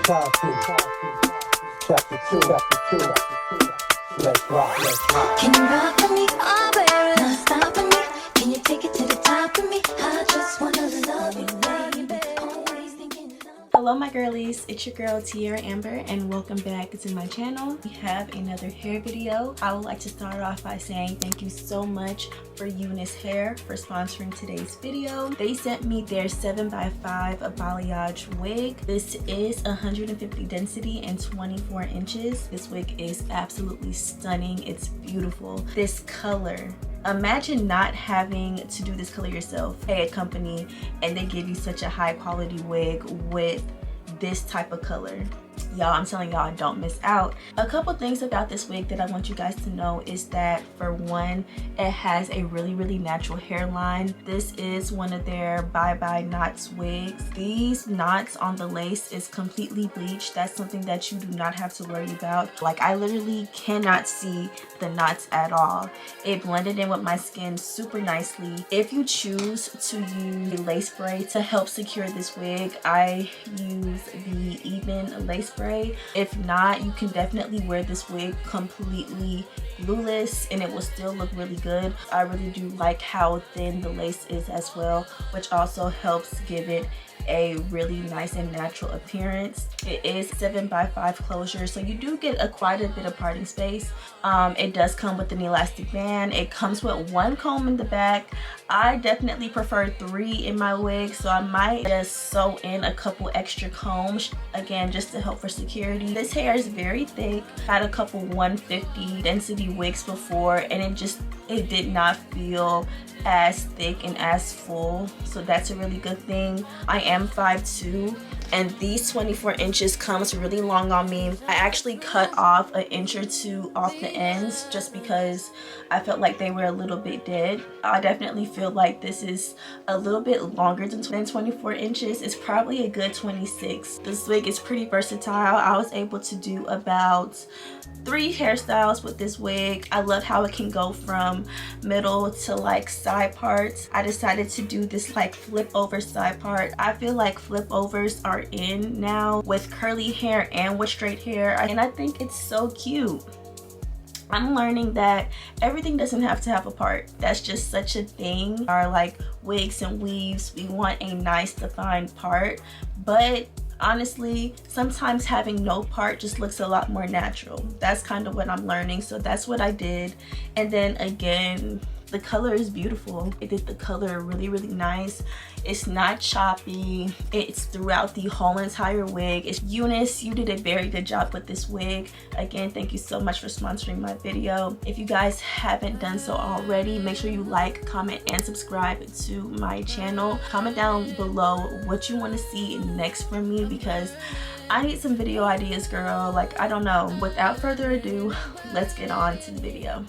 Chapter 2. Let's rock. Can you rock for me? Oh, baby, not stop for me. Can you take it to the top for me? I just wanna love you, baby. Always thinking of. Hello my girlies, it's your girl Tiera.amber and welcome back to my channel. We have another hair video. I would like to start off by saying thank you so much for Ft.Unice Hair for sponsoring today's video. They sent me their 7x5 balayage wig. This is 150 density and 24 inches. This wig is absolutely stunning. It's beautiful. This color, imagine not having to do this color yourself. Pay a company and they give you such a high quality wig with this type of color. Y'all, I'm telling y'all, don't miss out. A couple things about this wig that I want you guys to know is that, for one, it has a really natural hairline. This is one of their bye-bye knots wigs. These knots on the lace is completely bleached. That's something that you do not have to worry about. Like, I literally cannot see the knots at all. It blended in with my skin super nicely. If you choose to use a lace spray to help secure this wig, I use the Even lace spray. If not, you can definitely wear this wig completely glueless and it will still look really good. I really do like how thin the lace is as well, which also helps give it a really nice and natural appearance. It is 7x5 closure, so you do get quite a bit of parting space. It does come with an elastic band. It comes with one comb in the back. I definitely prefer 3 in my wig, so I might just sew in a couple extra combs, again, just to help for security. This hair is very thick. Had a couple 150 density wigs before and it did not feel as thick and as full, so that's a really good thing. I am 5'2" and these 24 inches comes really long on me. I actually cut off an inch or 2 off the ends just because I felt like they were a little bit dead. I definitely feel like this is a little bit longer than 24 inches. It's probably a good 26. This wig is pretty versatile. I was able to do about 3 hairstyles with this wig. I love how it can go from middle to like side parts. I decided to do this like flip over side part. I feel like flip overs are in now with curly hair and with straight hair, and I think it's so cute. I'm learning that everything doesn't have to have a part. That's just such a thing. Our like wigs and weaves, we want a nice defined part, but honestly, sometimes having no part just looks a lot more natural. That's kind of what I'm learning, so that's what I did. And then again, the color is beautiful. It did the color really nice. It's not choppy. It's throughout the whole entire wig. It's Ft.Unice. You did a very good job with this wig. Again, thank you so much for sponsoring my video. If you guys haven't done so already, make sure you like, comment, and subscribe to my channel. Comment down below what you want to see next from me because I need some video ideas, girl. Like, I don't know. Without further ado, let's get on to the video.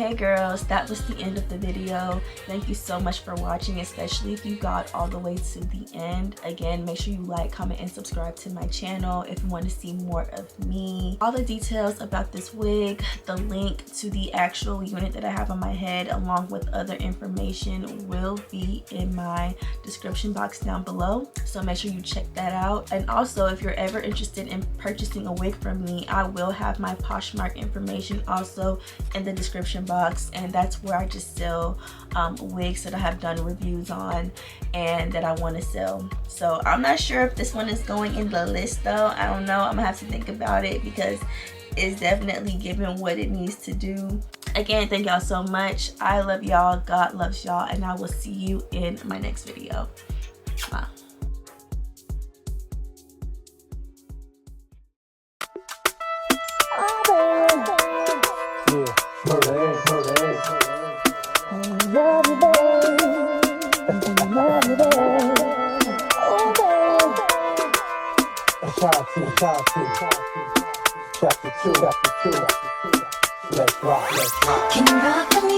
Okay girls, that was the end of the video. Thank you so much for watching, especially if you got all the way to the end. Again, make sure you like, comment, and subscribe to my channel if you want to see more of me. All the details about this wig, the link to the actual unit that I have on my head, along with other information, will be in my description box down below. So make sure you check that out. And also, if you're ever interested in purchasing a wig from me, I will have my Poshmark information also in the description box, and that's where I just sell wigs that I have done reviews on and that I want to sell. So I'm not sure if this one is going in the list though. I don't know. I'm gonna have to think about it because it's definitely giving what it needs to do. Again, thank y'all so much. I love y'all. God loves y'all, and I will see you in my next video. Bye. Chapter 2. Let's rock. Can you rock with me?